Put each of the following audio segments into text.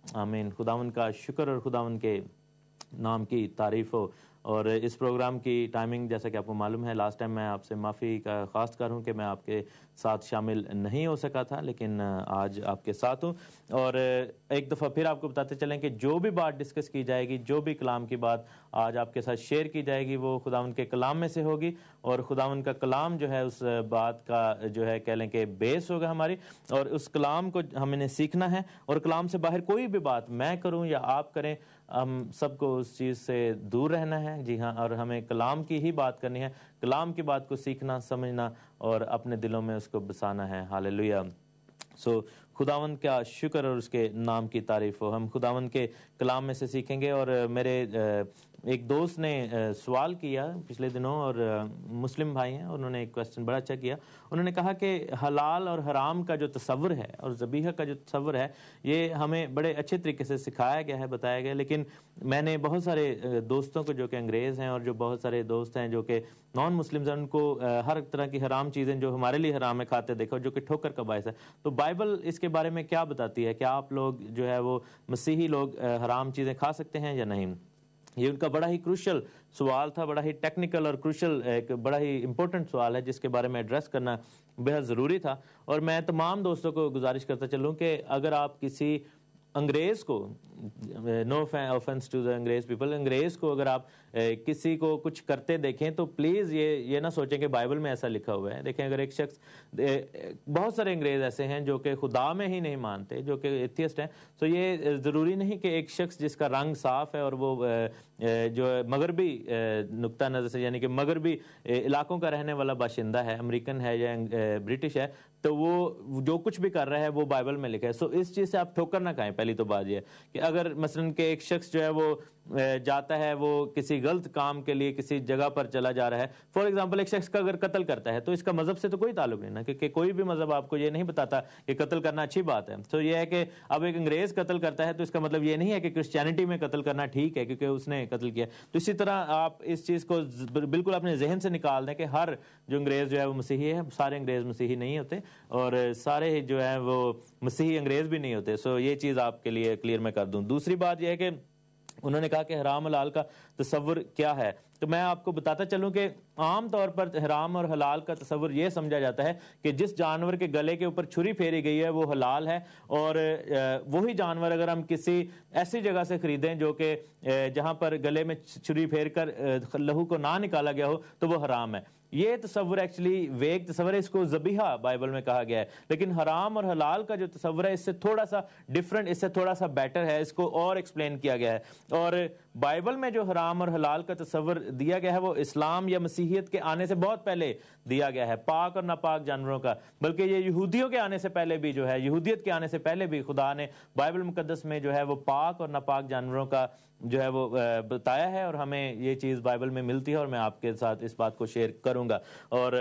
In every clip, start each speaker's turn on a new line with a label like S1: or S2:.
S1: آمین. خداوند کا شکر اور خداوند کے نام کی تعریف ہو. اور اس پروگرام کی ٹائمنگ جیسا کہ آپ کو معلوم ہے، لاسٹ ٹائم میں آپ سے معافی کا خواست کروں کہ میں آپ کے ساتھ شامل نہیں ہو سکا تھا، لیکن آج آپ کے ساتھ ہوں. اور ایک دفعہ پھر آپ کو بتاتے چلیں کہ جو بھی بات ڈسکس کی جائے گی، جو بھی کلام کی بات آج آپ کے ساتھ شیئر کی جائے گی، وہ خداوند کے کلام میں سے ہوگی. اور خداوند کا کلام جو ہے اس بات کا جو ہے کہہ لیں کہ بیس ہوگا ہماری، اور اس کلام کو ہم نے سیکھنا ہے. اور کلام سے باہر کوئی بھی بات میں کروں یا آپ کریں، ہم سب کو اس چیز سے دور رہنا ہے. جی ہاں، اور ہمیں کلام کی ہی بات کرنی ہے، کلام کی بات کو سیکھنا، سمجھنا اور اپنے دلوں میں اس کو بسانا ہے. ہاللیلویہ. خداوند کا شکر اور اس کے نام کی تعریف ہو. ہم خداوند کے کلام میں سے سیکھیں گے. اور میرے ایک دوست نے سوال کیا پچھلے دنوں، اور مسلم بھائی ہیں، انہوں نے ایک کویسچن بڑا اچھا کیا. انہوں نے کہا کہ حلال اور حرام کا جو تصور ہے اور ذبیحہ کا جو تصور ہے، یہ ہمیں بڑے اچھے طریقے سے سکھایا گیا ہے، بتایا گیا. لیکن میں نے بہت سارے دوستوں کو جو کہ انگریز ہیں، اور جو بہت سارے دوست ہیں جو کہ نان مسلمز ہیں، ان کو ہر طرح کی حرام چیزیں جو ہمارے لیے حرام ہے کھاتے دیکھا، جو کہ ٹھوکر کا باعث ہے. تو بائبل اس کے بارے میں کیا بتاتی ہے؟ کیا آپ لوگ جو ہے وہ مسیحی لوگ حرام چیزیں کھا سکتے ہیں یا نہیں؟ یہ ان کا بڑا ہی کروشل سوال تھا، بڑا ہی ٹیکنیکل اور کروشل، ایک بڑا ہی امپورٹنٹ سوال ہے جس کے بارے میں ایڈریس کرنا بہت ضروری تھا. اور میں تمام دوستوں کو گزارش کرتا چلوں کہ اگر آپ کسی انگریز کو، نو آفینس ٹو دا انگریز پیپل، انگریز کو اگر آپ کسی کو کچھ کرتے دیکھیں تو پلیز یہ نہ سوچیں کہ بائبل میں ایسا لکھا ہوا ہے. دیکھیں، اگر ایک شخص، بہت سارے انگریز ایسے ہیں جو کہ خدا میں ہی نہیں مانتے، جو کہ ایتھیسٹ ہیں. تو یہ ضروری نہیں کہ ایک شخص جس کا رنگ صاف ہے اور وہ جو مغربی نقطہ نظر سے، یعنی کہ مغربی علاقوں کا رہنے والا باشندہ ہے، امریکن ہے یا برٹش ہے، تو وہ جو کچھ بھی کر رہا ہے وہ بائبل میں لکھا ہے. اس چیز سے آپ ٹھوکر نہ کھائیں. پہلی تو بات یہ ہے کہ اگر مثلا کہ ایک شخص جو ہے وہ جاتا ہے، وہ کسی غلط کام کے لیے کسی جگہ پر چلا جا رہا ہے، فار ایگزامپل ایک شخص کا اگر قتل کرتا ہے، تو اس کا مذہب سے تو کوئی تعلق نہیں نا، کیونکہ کوئی بھی مذہب آپ کو یہ نہیں بتاتا کہ قتل کرنا اچھی بات ہے. تو یہ ہے کہ اب ایک انگریز قتل کرتا ہے تو اس کا مطلب یہ نہیں ہے کہ کرسچینٹی میں قتل کرنا ٹھیک ہے کیونکہ اس نے قتل کیا. تو اسی طرح آپ اس چیز کو بالکل اپنے ذہن سے نکال دیں کہ ہر جو انگریز جو ہے وہ مسیحی ہے. سارے انگریز مسیحی نہیں ہوتے، اور سارے جو ہیں وہ مسیحی انگریز بھی نہیں ہوتے. یہ چیز آپ کے لیے کلیئر میں کر دوں. دوسری بات یہ ہے کہ انہوں نے کہا کہ حرام حلال کا تصور کیا ہے. تو میں آپ کو بتاتا چلوں کہ عام طور پر حرام اور حلال کا تصور یہ سمجھا جاتا ہے کہ جس جانور کے گلے کے اوپر چھری پھیری گئی ہے وہ حلال ہے، اور وہی جانور اگر ہم کسی ایسی جگہ سے خریدیں جو کہ جہاں پر گلے میں چھری پھیر کر لہو کو نہ نکالا گیا ہو تو وہ حرام ہے. یہ تصور ایکچولی ویگ تصور ہے، اس کو ذبیحہ بائبل میں کہا گیا ہے. لیکن حرام اور حلال کا جو تصور ہے اس سے تھوڑا سا ڈفرنٹ، اس سے تھوڑا سا بیٹر ہے، اس کو اور ایکسپلین کیا گیا ہے. اور بائبل میں جو حرام اور حلال کا تصور دیا گیا ہے وہ اسلام یا مسیحیت کے آنے سے بہت پہلے دیا گیا ہے، پاک اور ناپاک جانوروں کا. بلکہ یہ یہودیوں کے آنے سے پہلے بھی جو ہے، یہودیت کے آنے سے پہلے بھی خدا نے بائبل مقدس میں جو ہے وہ پاک اور ناپاک جانوروں کا جو ہے وہ بتایا ہے. اور ہمیں یہ چیز بائبل میں ملتی ہے، اور میں آپ کے ساتھ اس بات کو شیئر کروں گا. اور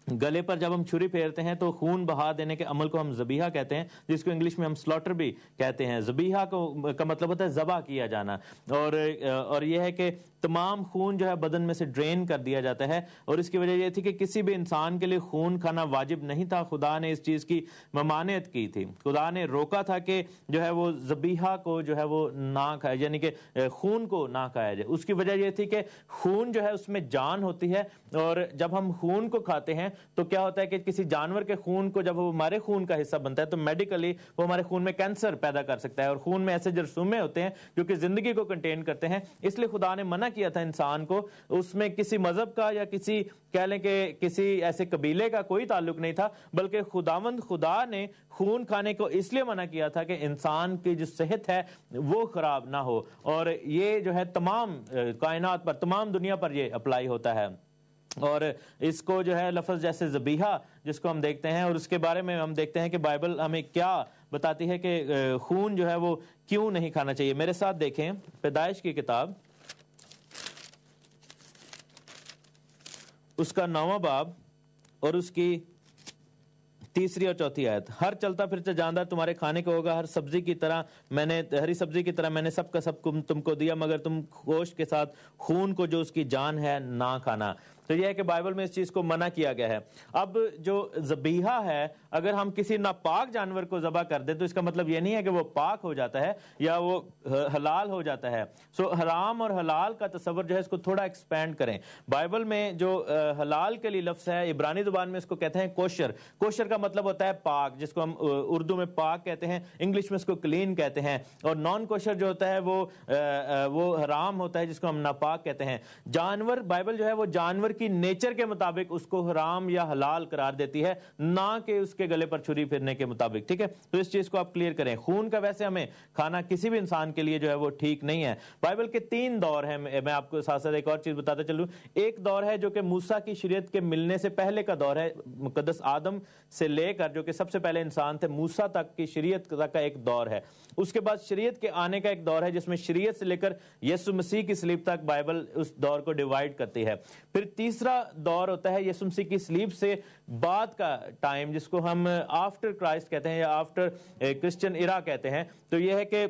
S1: گلے پر جب ہم چھری پھیرتے ہیں تو خون بہا دینے کے عمل کو ہم ذبیحہ کہتے ہیں، جس کو انگلش میں ہم سلاٹر بھی کہتے ہیں. ذبیحہ کا مطلب ہوتا ہے ذبح کیا جانا. اور یہ ہے کہ تمام خون جو ہے بدن میں سے ڈرین کر دیا جاتا ہے. اور اس کی وجہ یہ تھی کہ کسی بھی انسان کے لیے خون کھانا واجب نہیں تھا. خدا نے اس چیز کی ممانعت کی تھی، خدا نے روکا تھا کہ جو ہے وہ ذبیحہ کو جو ہے وہ نہ کھایا، یعنی کہ خون کو نہ کھایا جائے. اس کی وجہ یہ تھی کہ خون جو ہے اس میں جان ہوتی ہے، اور جب ہم خون کو کھاتے ہیں تو کیا ہوتا ہے کہ کسی جانور کے خون کو جب وہ ہمارے خون کا حصہ بنتا ہے تو میڈیکلی وہ ہمارے خون میں کینسر پیدا کر سکتا ہے. اور خون میں ایسے جرثومے ہوتے ہیں جو کہ زندگی کو کنٹین کرتے ہیں. اس لیے خدا نے منع کیا تھا انسان کو. اس میں کسی مذہب کا یا کسی کہہ لیں کہ کسی ایسے قبیلے کا کوئی تعلق نہیں تھا، بلکہ خداوند خدا نے خون کھانے کو اس لیے منع کیا تھا کہ انسان کی جو صحت ہے وہ خراب نہ ہو. اور یہ جو ہے تمام کائنات پر، تمام دنیا پر یہ اپلائی ہوتا ہے. اور اس کو جو ہے لفظ جیسے ذبیحہ جس کو ہم دیکھتے ہیں، اور اس کے بارے میں ہم دیکھتے ہیں کہ بائبل ہمیں کیا بتاتی ہے کہ خون جو ہے وہ کیوں نہیں کھانا چاہیے. میرے ساتھ دیکھیں پیدائش کی کتاب، اس کا 9واں باب اور اس کی 3 اور 4 آیت. ہر چلتا پھرتا جاندار تمہارے کھانے کو ہوگا، ہر سبزی کی طرح ہری سبزی کی طرح میں نے سب کا سب تم کو دیا، مگر تم گوشت کے ساتھ خون کو جو اس کی جان ہے نہ کھانا. تو یہ ہے کہ بائبل میں اس چیز کو منع کیا گیا ہے. اب جو ذبیحہ ہے, اگر ہم کسی ناپاک جانور کو ذبح کر دیں تو اس کا مطلب یہ نہیں ہے کہ وہ پاک ہو جاتا ہے یا وہ حلال ہو جاتا ہے. سو حرام اور حلال کا تصور جو ہے اس کو تھوڑا ایکسپینڈ کریں. بائبل میں جو حلال کے لیے لفظ ہے, عبرانی زبان میں اس کو کہتے ہیں کوشر. کوشر کا مطلب ہوتا ہے پاک, جس کو ہم اردو میں پاک کہتے ہیں, انگلش میں اس کو کلین کہتے ہیں. اور نان کوشر جو ہوتا ہے وہ حرام ہوتا ہے, جس کو ہم ناپاک کہتے ہیں. جانور, بائبل جو ہے وہ جانور کی نیچر کے مطابق اس کو حرام یا حلال قرار دیتی ہے, نہ کہ اس کے گلے پر چھری پھرنے کے مطابق. ٹھیک ہے, تو اس چیز کو آپ کلیئر کریں. خون کا ویسے ہمیں کھانا کسی بھی انسان کے لیے جو ہے وہ ٹھیک نہیں ہے. بائبل کے 3 دور ہیں. میں آپ کو ساتھ ساتھ ایک اور چیز بتاتا چلوں. ایک دور ہے جو کہ موسیٰ کی شریعت کے ملنے سے پہلے کا دور ہے, مقدس آدم سے لے کر جو کہ سب سے پہلے انسان تھے موسیٰ تک کی شریعت تک کا ایک دور ہے. اس کے بعد شریعت کے آنے کا ایک دور ہے جس میں شریعت سے لے کر یسوع مسیح کی صلیب تک بائبل اس دور کو ڈیوائیڈ کرتی ہے. پھر تیسرا دور ہوتا ہے یسوع مسیح کی صلیب سے بعد کا ٹائم, جس کو ہم آفٹر کرائسٹ کہتے ہیں یا آفٹر کرسچن ایرا کہتے ہیں. تو یہ ہے کہ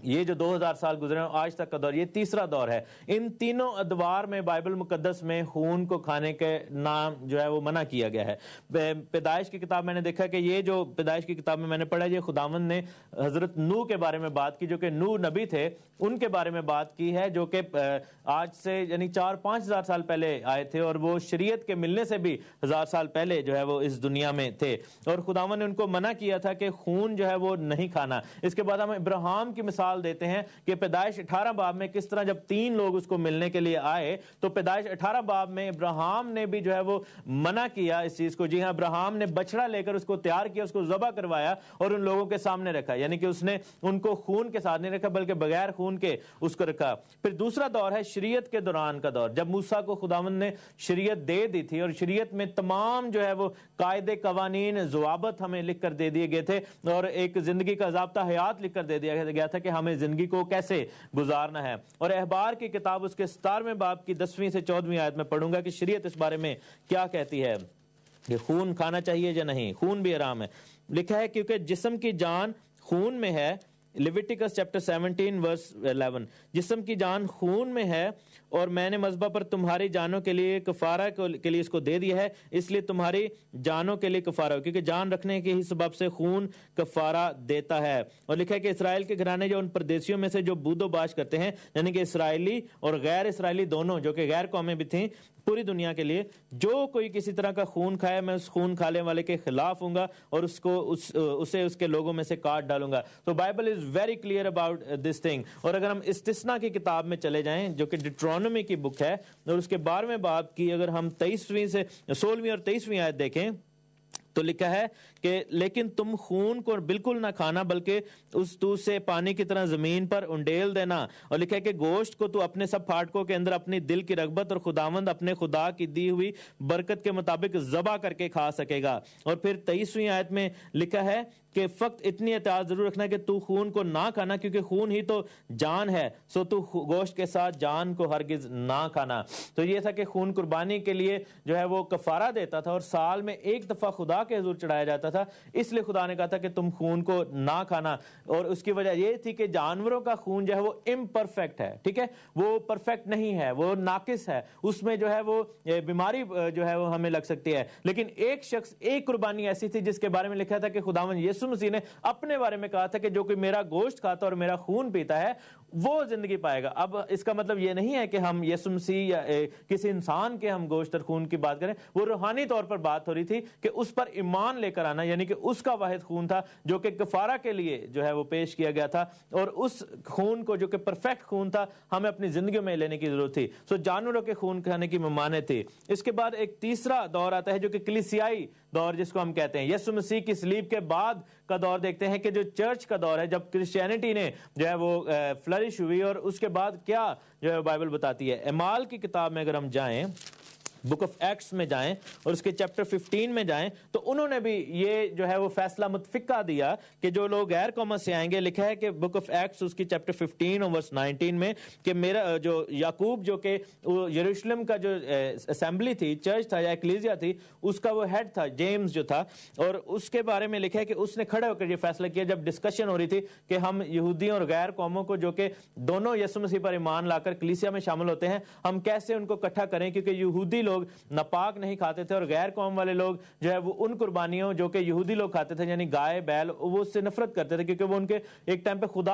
S1: یہ جو 2000 سال گزرے ہیں آج تک کا دور, یہ تیسرا دور ہے. ان تینوں ادوار میں بائبل مقدس میں خون کو کھانے کے نام جو ہے وہ منع کیا گیا ہے. پیدائش کی کتاب میں نے دیکھا کہ یہ جو پیدائش کی کتاب میں میں نے پڑھا, یہ خداوند نے حضرت نوح کے بارے میں بات کی, جو کہ نوح نبی تھے, ان کے بارے میں بات کی ہے, جو کہ آج سے یعنی 4-5 ہزار سال پہلے آئے تھے, اور وہ شریعت کے ملنے سے بھی 1000 سال پہلے جو ہے وہ اس دنیا میں تھے. اور خداوند نے ان کو منع کیا تھا کہ خون جو ہے وہ نہیں کھانا. اس کے بعد ہم ابراہیم کی مثال دیتے ہیں کہ پیدائش 18 باب میں کس طرح جب 3 لوگ اس کو ملنے کے لیے آئے, تو پیدائش 18 باب میں ابراہیم نے بھی جو ہے وہ منع کیا اس چیز کو. جی ہاں, ابراہیم نے بچڑا لے کر اس کو تیار کیا, اس کو ذبح کروایا اور ان لوگوں کے سامنے رکھا, یعنی کہ اس نے ان کو خون کے ساتھ نہیں رکھا بلکہ بغیر خون کے اس کو رکھا. پھر دوسرا دور ہے شریعت کے دوران کا دور, جب موسیٰ کو خداوند نے شریعت دے دی تھی, اور شریعت میں تمام جو ہے وہ قاعدے, قوانین, ضوابط ہمیں لکھ کر دے دیے گئے تھے, اور ایک زندگی کا ضابطہ حیات لکھ کر دے دیا گیا تھا کہ ہمیں زندگی کو کیسے گزارنا ہے. اور احبار کی کتاب اس کے 17ویں باب کی 10ویں سے 14ویں آیت میں پڑھوں گا کہ شریعت اس بارے میں کیا کہتی ہے کہ خون کھانا چاہیے یا نہیں. خون بھی حرام ہے. لکھا ہے کیونکہ جسم کی جان خون میں ہے, لیویٹیکس چیپٹر 17 ورس 11, جسم کی جان خون میں ہے, اور میں نے مذبح پر تمہاری جانوں کے لیے کفارہ کے لیے اس کو دے دیا ہے, اس لیے تمہاری جانوں کے لیے کفارہ ہو, کیونکہ جان رکھنے کے ہی سبب سے خون کفارہ دیتا ہے. اور لکھا ہے کہ اسرائیل کے گھرانے جو ان پردیسیوں میں سے جو بود و باش کرتے ہیں, یعنی کہ اسرائیلی اور غیر اسرائیلی دونوں, جو کہ غیر قومیں بھی تھیں پوری دنیا کے لیے, جو کوئی کسی طرح کا خون کھائے میں اس خون کھانے والے کے خلاف ہوں گا اور اسے اس کے لوگوں میں سے کاٹ ڈالوں گا. تو Bible is very clear about this thing. اور اگر ہم استثنا کی کتاب میں چلے جائیں جو کہ ڈیٹرونومی کی بک ہے, اور اس کے 12ویں باب کی اگر ہم 16ویں اور 23ویں آیت دیکھیں تو لکھا ہے کہ لیکن تم خون کو بالکل نہ کھانا بلکہ تو سے پانی کی طرح زمین پر انڈیل دینا. اور لکھا ہے کہ گوشت کو تو اپنے سب پھاٹکوں کے اندر اپنی دل کی رغبت اور خداوند اپنے خدا کی دی ہوئی برکت کے مطابق ذبح کر کے کھا سکے گا. اور پھر 23ویں آیت میں لکھا ہے کہ فقط اتنی احتیاط ضرور رکھنا کہ تو خون کو نہ کھانا, کیونکہ خون ہی تو جان ہے, سو تو گوشت کے ساتھ جان کو ہرگز نہ کھانا. تو یہ تھا کہ خون قربانی کے لیے جو ہے وہ کفارہ دیتا تھا, اور سال میں ایک دفعہ خدا کے حضور چڑھایا جاتا تھا, اس لیے خدا نے کہا تھا کہ تم خون کو نہ کھانا. اور اس کی وجہ یہ تھی کہ جانوروں کا خون جو ہے وہ امپرفیکٹ ہے, ٹھیک ہے, وہ پرفیکٹ نہیں ہے, وہ ناقص ہے, اس میں جو ہے وہ بیماری جو ہے وہ ہمیں لگ سکتی ہے. لیکن ایک شخص, ایک قربانی ایسی تھی جس کے بارے میں لکھا تھا کہ خداوند یسوع مسیح نے اپنے بارے میں کہا تھا کہ جو کوئی میرا گوشت کھاتا اور میرا خون پیتا ہے وہ زندگی پائے گا. اب اس کا مطلب یہ نہیں ہے کہ ہم یسوع مسیح یا کسی انسان کے ہم گوشت اور خون کی بات کریں, وہ روحانی طور پر بات ہو رہی تھی کہ اس پر ایمان لے کر آنا, یعنی کہ اس کا واحد خون تھا جو کہ کفارہ کے لیے جو ہے وہ پیش کیا گیا تھا, اور اس خون کو جو کہ پرفیکٹ خون تھا ہمیں اپنی زندگیوں میں لینے کی ضرورت تھی. سو جانوروں کے خون کھانے کی ممانعت تھی. اس کے بعد ایک تیسرا دور آتا ہے جو کہ کلیسیائی دور جس کو ہم کہتے ہیں. یسوع مسیح کی صلیب کے بعد کا دور دیکھتے ہیں کہ جو چرچ کا دور ہے, جب کرسچینٹی نے جو ہے وہ فلرش ہوئی, اور اس کے بعد کیا جو ہے بائبل بتاتی ہے. اعمال کی کتاب میں اگر ہم جائیں, بک آف ایکٹس میں جائیں اور اس کے چیپٹر 15 میں جائیں, تو انہوں نے بھی یہ جو ہے وہ فیصلہ متفقہ دیا کہ جو لوگ غیر قوموں سے آئیں گے. لکھا ہے کہ بک آف ایکٹس اس کی چیپٹر 15 اور ورس 19 میں کہ میرا جو یعقوب جو کہ یروشلم کا جو اسمبلی تھی, چرچ تھا یا ایکلیزیا تھی, اس کا وہ ہیڈ تھا جیمز جو تھا, اور اس کے بارے میں لکھا ہے کہ اس نے کھڑے ہو کر یہ فیصلہ کیا جب ڈسکشن ہو رہی تھی کہ ہم یہودیوں اور غیر قوموں کو جو کہ دونوں یسوع مسیح پر ایمان لا کر کلیسیا میں شامل ہوتے ہیں, ہم کیسے ان کو اکٹھا کریں, کیونکہ یہودی لوگ ناپاک نہیں کھاتے تھے، اور غیر قوم والے لوگ جو ہے وہ ان قربانیوں جو کہ یہودی لوگ کھاتے تھے، یعنی گائے بیل، وہ اس سے نفرت کرتے تھے، کیونکہ وہ ان کے ایک ٹائم پہ خدا